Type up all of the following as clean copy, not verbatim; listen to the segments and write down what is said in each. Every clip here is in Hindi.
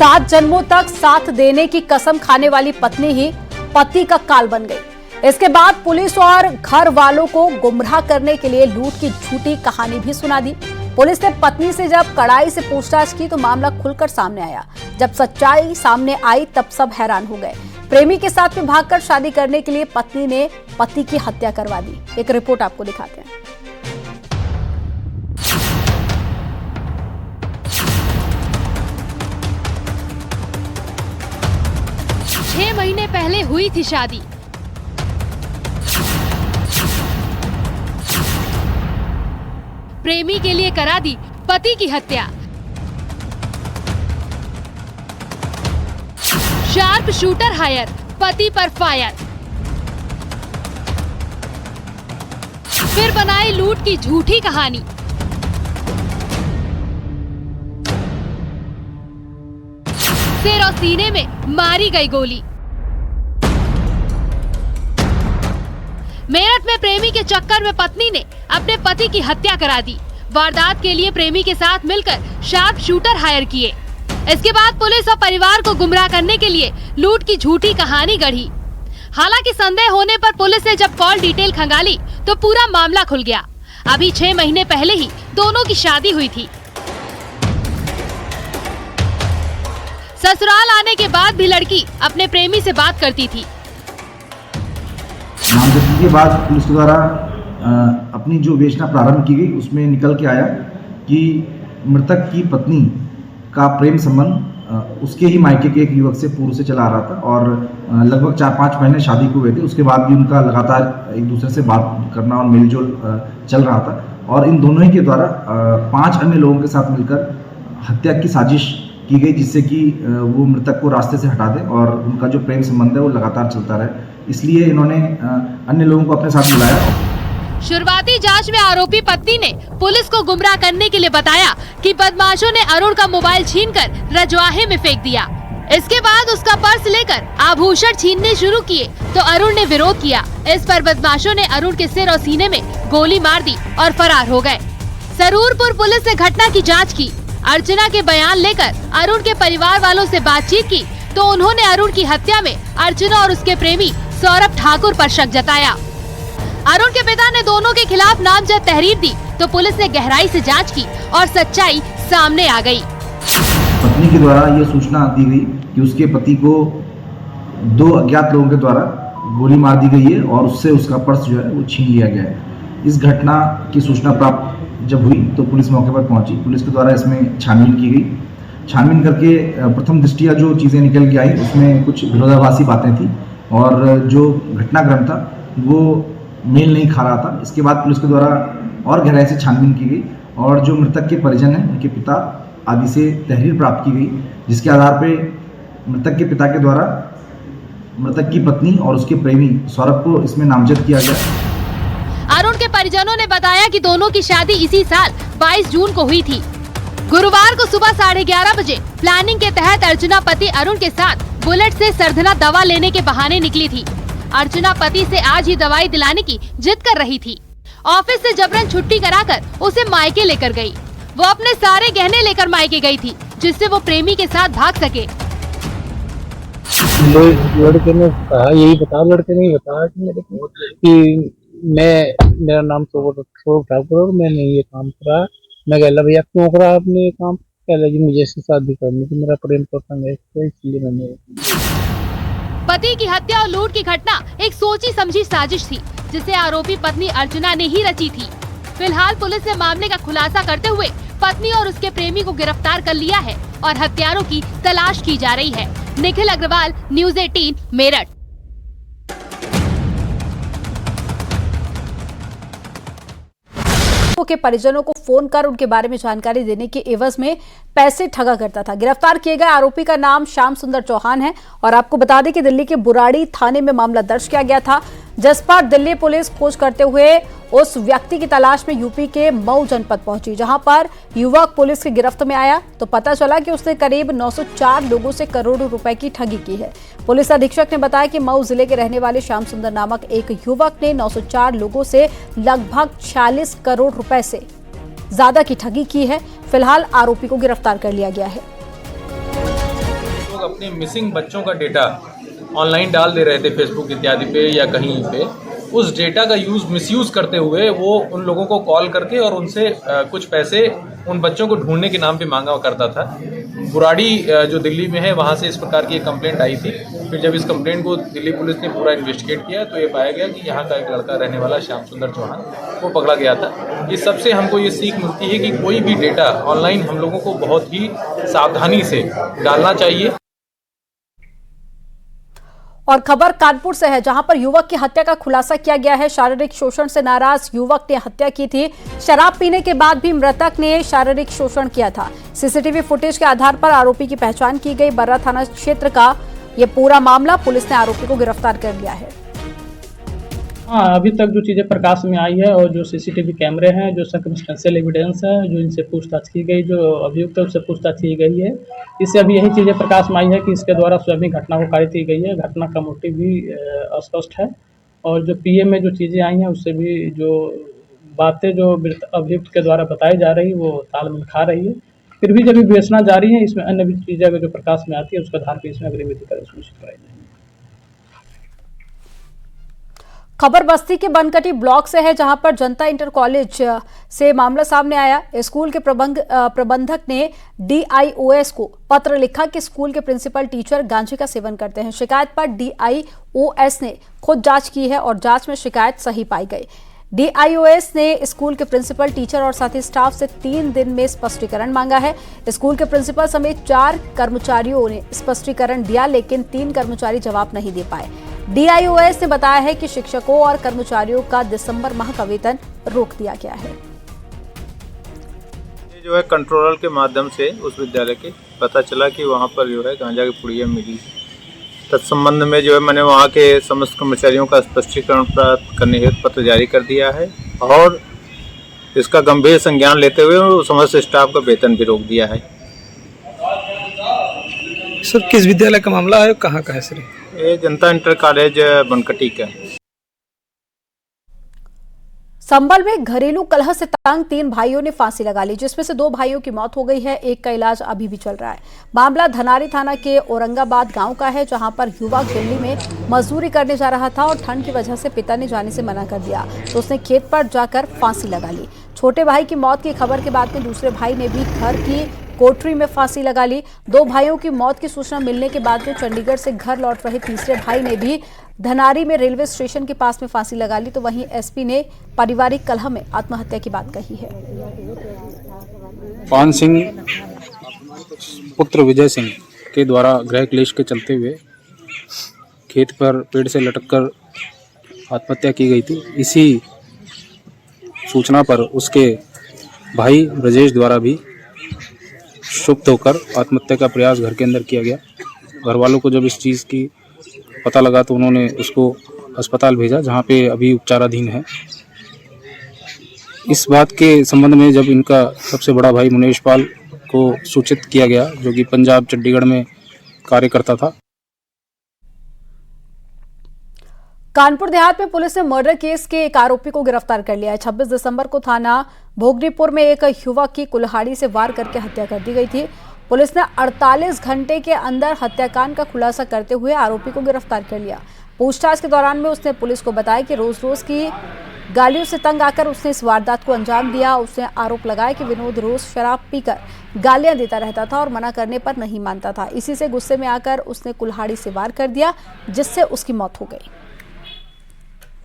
7 जन्मों तक साथ देने की कसम खाने वाली पत्नी ही पति का काल बन गई। इसके बाद पुलिस और घर वालों को गुमराह करने के लिए लूट की झूठी कहानी भी सुना दी। पुलिस ने पत्नी से जब कड़ाई से पूछताछ की तो मामला खुलकर सामने आया। जब सच्चाई सामने आई तब सब हैरान हो गए। प्रेमी के साथ में भागकर शादी करने के लिए पत्नी ने पति की हत्या करवा दी। एक रिपोर्ट आपको दिखाते हैं। छह महीने पहले हुई थी शादी। प्रेमी के लिए करा दी पति की हत्या। शार्प शूटर हायर, पति पर फायर। फिर बनाई लूट की झूठी कहानी। सिर और सीने में मारी गई गोली। मेरठ में प्रेमी के चक्कर में पत्नी ने अपने पति की हत्या करा दी। वारदात के लिए प्रेमी के साथ मिलकर शार्प शूटर हायर किए। इसके बाद पुलिस और परिवार को गुमराह करने के लिए लूट की झूठी कहानी गढ़ी। हालांकि संदेह होने पर पुलिस ने जब कॉल डिटेल खंगाली तो पूरा मामला खुल गया। अभी 6 महीने पहले ही दोनों की शादी हुई थी। ससुराल आने के बाद भी लड़की अपने प्रेमी से बात करती थी। नामजदगी के बाद पुलिस के द्वारा अपनी जो विवेचना प्रारंभ की गई उसमें निकल के आया कि मृतक की पत्नी का प्रेम संबंध उसके ही मायके के एक युवक से पूर्व से चला आ रहा था और लगभग 4-5 महीने शादी को हुए थे। उसके बाद भी उनका लगातार एक दूसरे से बात करना और मेलजोल चल रहा था और इन दोनों ही के द्वारा 5 अन्य लोगों के साथ मिलकर हत्या की साजिश की गई, जिससे कि वो मृतक को रास्ते से हटा दें और उनका जो प्रेम संबंध है वो लगातार चलता रहे। इसलिए इन्होंने अन्य लोगों को अपने साथ बुलाया। शुरुआती जांच में आरोपी पत्नी ने पुलिस को गुमराह करने के लिए बताया कि बदमाशों ने अरुण का मोबाइल छीनकर रजवाहे में फेंक दिया। इसके बाद उसका पर्स लेकर आभूषण छीनने शुरू किए तो अरुण ने विरोध किया। इस पर बदमाशों ने अरुण के सिर और सीने में गोली मार दी और फरार हो गए। सरूरपुर पुलिस ने घटना की जाँच की। अर्चना के बयान लेकर अरुण के परिवार वालों से बातचीत की तो उन्होंने अरुण की हत्या में अर्चना और उसके प्रेमी सौरभ ठाकुर पर शक जताया। अरुण के पिता ने दोनों के खिलाफ नामजद तहरीर दी तो पुलिस ने गहराई से जांच की और सच्चाई सामने आ गई। पत्नी के द्वारा ये सूचना दी गई कि उसके पति को 2 अज्ञात लोगों के द्वारा गोली मार दी गई है और उससे उसका पर्स जो है वो छीन लिया गया है। इस घटना की सूचना प्राप्त जब हुई तो पुलिस मौके पर पहुंची। पुलिस के द्वारा इसमें छानबीन की गई। छानबीन करके प्रथम दृष्टिया जो चीज़ें निकल के आई उसमें कुछ विरोधाभासी बातें थी और जो घटनाक्रम था वो मेल नहीं खा रहा था। इसके बाद पुलिस के द्वारा और गहराई से छानबीन की गई और जो मृतक के परिजन हैं उनके पिता आदि से तहरीर प्राप्त की गई, जिसके आधार पे मृतक के पिता के द्वारा मृतक की पत्नी और उसके प्रेमी सौरभ को इसमें नामजद किया गया। अरुण के परिजनों ने बताया कि दोनों की शादी इसी साल 22 जून को हुई थी। गुरुवार को सुबह 11:30 बजे प्लानिंग के तहत अर्चना पति अरुण के साथ बुलेट से सरधना दवा लेने के बहाने निकली थी। अर्चना पति से आज ही दवाई दिलाने की जिद कर रही थी। ऑफिस से जबरन छुट्टी कराकर उसे मायके लेकर गई। वो अपने सारे गहने लेकर मायके गई थी जिससे वो प्रेमी के साथ भाग सके। लड़के ने कहा, यही बताया, लड़के ने बताया कि मेरे को कि मेरा नाम सौरभ ठाकुर और मैंने ये काम करा। मैं कहला भैया क्यों करा आपने ये काम? कहला जी मुझे इससे शादी करनी थी, मेरा प्रेम प्रसंग है तो इसलिए मैंने। पति की हत्या और लूट की घटना एक सोची समझी साजिश थी जिसे आरोपी पत्नी अर्चना ने ही रची थी। फिलहाल पुलिस ने मामले का खुलासा करते हुए पत्नी और उसके प्रेमी को गिरफ्तार कर लिया है और हत्यारों की तलाश की जा रही है। निखिल अग्रवाल, न्यूज़ 18 मेरठ। के परिजनों को फोन कर उनके बारे में जानकारी देने के एवज में पैसे ठगा करता था। गिरफ्तार किए गए आरोपी का नाम श्याम सुंदर चौहान है और आपको बता दें कि दिल्ली के बुराड़ी थाने में मामला दर्ज किया गया था। जसपात दिल्ली पुलिस खोज करते हुए उस व्यक्ति की तलाश में यूपी के मऊ जनपद पहुंची, जहां पर युवक पुलिस की गिरफ्त में आया तो पता चला कि उसने करीब 904 लोगों से करोड़ों रुपए की ठगी की है। पुलिस अधीक्षक ने बताया कि मऊ जिले के रहने वाले श्याम सुंदर नामक एक युवक ने 904 लोगों से लगभग 46 करोड़ रुपए से ज्यादा की ठगी की है। फिलहाल आरोपी को गिरफ्तार कर लिया गया है। अपने मिसिंग बच्चों का डेटा ऑनलाइन डाल दे रहे थे फेसबुक इत्यादि पे या कहीं पे, उस डेटा का मिसयूज़ करते हुए वो उन लोगों को कॉल करके और उनसे कुछ पैसे उन बच्चों को ढूंढने के नाम पे मांगा करता था। बुराड़ी जो दिल्ली में है वहाँ से इस प्रकार की एक कंप्लेंट आई थी। फिर जब इस कंप्लेंट को दिल्ली पुलिस ने पूरा इन्वेस्टिगेट किया तो ये पाया गया कि यहाँ का एक लड़का रहने वाला श्याम सुंदर चौहान वो पकड़ा गया था। इस सबसे हमको ये सीख मिलती है कि कोई भी डेटा ऑनलाइन हम लोगों को बहुत ही सावधानी से डालना चाहिए। और खबर कानपुर से है, जहां पर युवक की हत्या का खुलासा किया गया है। शारीरिक शोषण से नाराज युवक ने हत्या की थी। शराब पीने के बाद भी मृतक ने शारीरिक शोषण किया था। सीसीटीवी फुटेज के आधार पर आरोपी की पहचान की गई। बर्रा थाना क्षेत्र का यह पूरा मामला, पुलिस ने आरोपी को गिरफ्तार कर लिया है। हाँ, अभी तक जो चीज़ें प्रकाश में आई है और जो सीसीटीवी कैमरे हैं, जो सर्कमस्टेंशियल एविडेंस है, जो इनसे पूछताछ की गई, जो अभियुक्त है उससे पूछताछ की गई है, इससे अभी यही चीज़ें प्रकाश में आई है कि इसके द्वारा स्वयं घटना को कारित की गई है। घटना का मोटिव भी अस्पष्ट है और जो पीए में जो चीज़ें आई हैं उससे भी जो बातें जो अभियुक्त के द्वारा बताई जा रही वो तालमेल खा रही है। फिर भी जब विवेचना जारी है, इसमें अन्य भी चीज़ें अगर जो प्रकाश में आती है उसके आधार पर इसमें अगली विधिक सुनिश्चित कराई जाएगी। खबर बस्ती के बनकटी ब्लॉक से है, जहां पर जनता इंटर कॉलेज से मामला सामने आया। स्कूल के प्रबंधक ने डीआईओएस को पत्र लिखा कि स्कूल के प्रिंसिपल टीचर गांजे का सेवन करते हैं। शिकायत पर डीआईओएस ने खुद जांच की है और जांच में शिकायत सही पाई गई। डीआईओएस ने स्कूल के प्रिंसिपल, टीचर और साथी स्टाफ से 3 दिन में स्पष्टीकरण मांगा है। स्कूल के प्रिंसिपल समेत 4 कर्मचारियों ने स्पष्टीकरण दिया, लेकिन 3 कर्मचारी जवाब नहीं दे पाए। डीआईओएस ने बताया है कि शिक्षकों और कर्मचारियों का दिसंबर माह का वेतन रोक दिया गया है। ये जो है कंट्रोलर के माध्यम से उस विद्यालय के पता चला कि वहाँ पर जो है गांजा की पुड़िया मिली। तत्संबंध में जो है मैंने वहाँ के समस्त कर्मचारियों का स्पष्टीकरण प्राप्त करने हेतु पत्र जारी कर दिया है और इसका गंभीर संज्ञान लेते हुए समस्त स्टाफ का वेतन भी रोक दिया है। सर, किस विद्यालय का मामला है, कहाँ का है सर? ये जनता इंटर कॉलेज बनकटी का। संभल में घरेलू कलह से तंग 3 भाइयों ने फांसी लगा ली, जिसमें से 2 भाइयों की मौत हो गई है। एक का इलाज अभी भी चल रहा है। मामला धनारी थाना के औरंगाबाद गांव का है, जहां पर युवक दिल्ली में मजदूरी करने जा रहा था और ठंड की वजह से पिता ने जाने से मना कर दिया, तो उसने खेत पर जाकर फांसी लगा ली। छोटे भाई की मौत की खबर के बाद में दूसरे भाई ने भी घर की कोठरी में फांसी लगा ली। 2 भाइयों की मौत की सूचना मिलने के बाद में चंडीगढ़ से घर लौट रहे तीसरे भाई ने भी धनारी में रेलवे स्टेशन के पास में फांसी लगा ली। तो वहीं एसपी ने पारिवारिक कलह में आत्महत्या की बात कही है। पान सिंह पुत्र विजय सिंह के द्वारा गृह क्लेश के चलते हुए खेत पर पेड़ से लटककर आत्महत्या की गई थी। इसी सूचना पर उसके भाई ब्रजेश द्वारा भी क्षुब्ध होकर आत्महत्या का प्रयास घर के अंदर किया गया। घर वालों को जब इस चीज़ की पता लगा तो उन्होंने उसको अस्पताल भेजा, जहां पे अभी उपचाराधीन है। इस बात के संबंध में जब इनका सबसे बड़ा भाई मुनेश पाल को सूचित किया गया, जो कि पंजाब चंडीगढ़ में कार्य करता था। कानपुर देहात में पुलिस ने मर्डर केस के एक आरोपी को गिरफ्तार कर लिया है। 26 दिसंबर को थाना भोगनीपुर में एक युवक की कुल्हाड़ी से वार करके हत्या कर दी गई थी। पुलिस ने 48 घंटे के अंदर हत्याकांड का खुलासा करते हुए आरोपी को गिरफ्तार कर लिया। पूछताछ के दौरान में उसने पुलिस को बताया कि रोज रोज की गालियों से तंग आकर उसने इस वारदात को अंजाम दिया। उसने आरोप लगाया कि विनोद रोज शराब पीकर गालियां देता रहता था और मना करने पर नहीं मानता था। इसी से गुस्से में आकर उसने कुल्हाड़ी से वार कर दिया, जिससे उसकी मौत हो गई।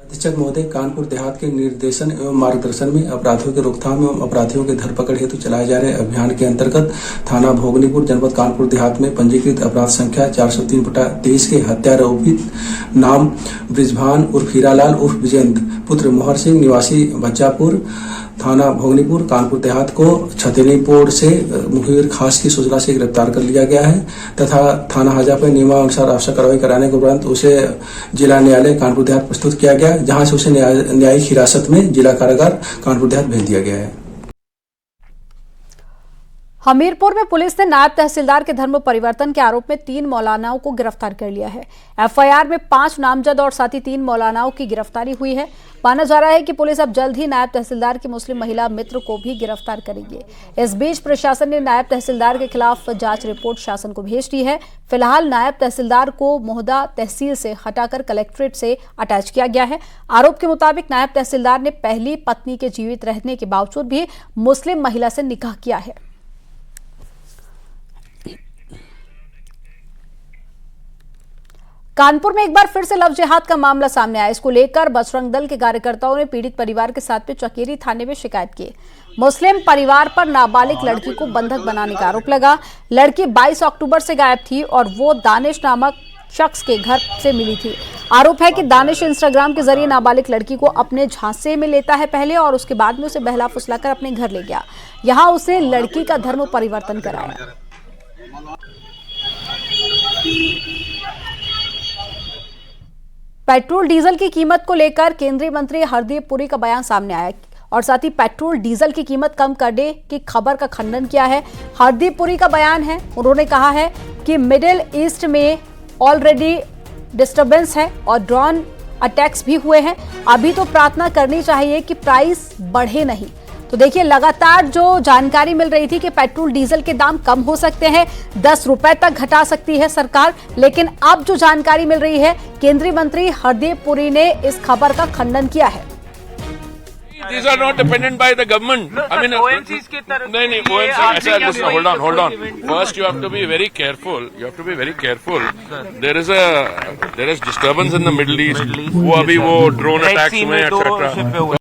अधीक्षक महोदय, कानपुर देहात के निर्देशन एवं मार्गदर्शन में अपराधियों के रोकथाम एवं अपराधियों के धरपकड़ हेतु चलाए जा रहे अभियान के अंतर्गत थाना भोगनीपुर जनपद कानपुर देहात में पंजीकृत अपराध संख्या 403/23 के हत्यारोपित नाम ब्रिजभान उर्फ हीरालाल उर्फ विजेंद्र पुत्र मोहर सिंह निवासी बच्चापुर थाना भोगनीपुर कानपुर देहात को छतेनीपुर से मुखबिर खास की सूचना से गिरफ्तार कर लिया गया है तथा थाना हाजा पर नियमानुसार आवश्यक कार्रवाई कराने के उपरांत उसे जिला न्यायालय कानपुर देहात प्रस्तुत किया गया, जहां से उसे न्यायिक हिरासत में जिला कारागार कानपुर देहात भेज दिया गया है। 20 हमीरपुर में पुलिस ने नायब तहसीलदार के धर्म परिवर्तन के आरोप में 3 मौलानाओं को गिरफ्तार कर लिया है। एफआईआर में 5 नामजद और साथ ही 3 मौलानाओं की गिरफ्तारी हुई है। माना जा रहा है कि पुलिस अब जल्द ही नायब तहसीलदार की मुस्लिम महिला मित्र को भी गिरफ्तार करेगी। इस बीच प्रशासन ने नायब तहसीलदार के खिलाफ जांच रिपोर्ट शासन को भेज दी है। फिलहाल नायब तहसीलदार को मोहदा तहसील से हटाकर कलेक्ट्रेट से अटैच किया गया है। आरोप के मुताबिक नायब तहसीलदार ने पहली पत्नी के जीवित रहने के बावजूद भी मुस्लिम महिला से निकाह किया है। कानपुर में एक बार फिर से लव जिहाद का मामला सामने आया। इसको लेकर बजरंग दल के कार्यकर्ताओं ने पीड़ित परिवार के साथ में चकेरी थाने में शिकायत की। मुस्लिम परिवार पर नाबालिग लड़की को बंधक बनाने का आरोप लगा। लड़की 22 अक्टूबर से गायब थी और वो दानिश नामक शख्स के घर से मिली थी। आरोप है कि दानिश इंस्टाग्राम के जरिए नाबालिग लड़की को अपने झांसे में लेता है पहले और उसके बाद में उसे बहला फुसलाकर अपने घर ले गया। यहाँ उसने लड़की का धर्म परिवर्तन कराया। पेट्रोल डीजल की कीमत को लेकर केंद्रीय मंत्री हरदीप पुरी का बयान सामने आया और साथ ही पेट्रोल डीजल की कीमत कम करने की खबर का खंडन किया है। हरदीप पुरी का बयान है, उन्होंने कहा है कि मिडिल ईस्ट में ऑलरेडी डिस्टर्बेंस है और ड्रोन अटैक्स भी हुए हैं। अभी तो प्रार्थना करनी चाहिए कि प्राइस बढ़े नहीं। तो देखिए, लगातार जो जानकारी मिल रही थी कि पेट्रोल डीजल के दाम कम हो सकते हैं, 10 रुपए तक घटा सकती है सरकार, लेकिन अब जो जानकारी मिल रही है, केंद्रीय मंत्री हरदीप पुरी ने इस खबर का खंडन किया है। These are not dependent by the government. I mean, ONGC की तरफ नहीं ONGC. Listen, hold on. First, you have to be very careful. There is disturbance in the Middle East. वो अभी वो drone attacks हुए, etc.